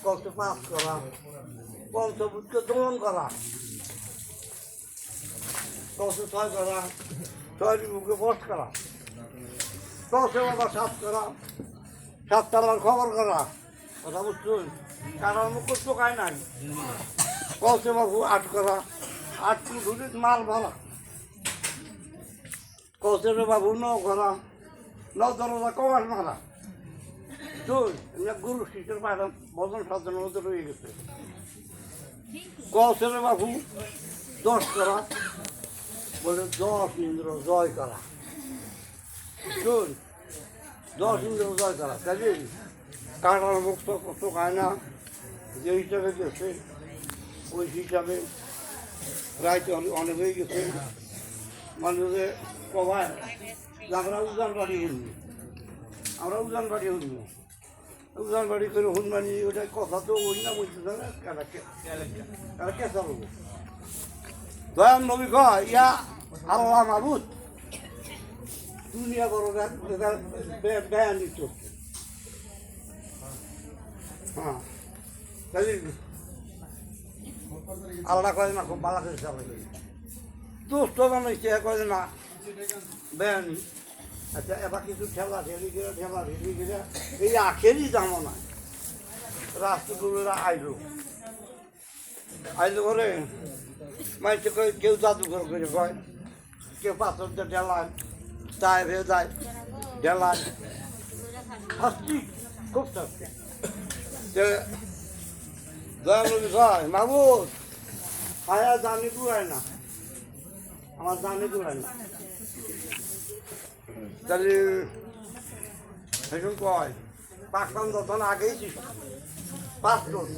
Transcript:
কত পাপ করা, পঞ্চভূতকে দমন করা, কত ছয় করা, ছয় বুকে বস করা, কত বাবা সাত করা, সাতটার খবর করা, কথা বুঝছেন? কারণ মুখ চোখায় নাই। কত বাবু আট করা, আট ধরে মাল ভরা, কত বাবু ন করা, ন দরজা কমাস মারা। গুরু শিষ্যের বাইরে বদন সাধনের মধ্যে রয়ে গেছে। কৌশলে বাবু 10 করা, বলে 10 ইন্দ্র জয় করা। 10 ইন্দ্র জয় করা, কাজে কাটার মুক্ত চোখায় না, যে হিসাবে গেছে ওই হিসাবে রাইতে অনেক হয়ে গেছে। মানুষের কবায় আমরা উজান বাড়ি উঠবো, আমরা উজান বাড়ি উঠবো, উজান বাড়ি করে হুনমানি ওটা কথা তো ওই না বলতে না, কারা কেসা বলবো। দয়ান নবী কয় ইয়া আল্লাহ মাবুদ, দুনিয়া বড় বেয়ান দিত। হ্যাঁ, আল্লাহ কয় না খুব ভালো করে চালাবে, দুষ্ট বানাইছে কয় না বেয়ানি। আচ্ছা, এবার কিছু ঠেলা ঠেলি গিয়ে এই আখেরই জামানা রাষ্ট্রগুলোরা আইলো করে মাইছে কয়, কেউ জাদুঘর করে কয়, কেউ পাথর দিয়ে ঢেলায়, তাই ভেয়ে যায় ঢেলায়, শাস্তি খুব শাস্তি। দয়ানবী কয় মাবুদ আয়া জানি কুড়ায় না, আমার জানি কুড়ায় না। তাহলে সেসব কয় পাকবান যখন আগেই 5 জন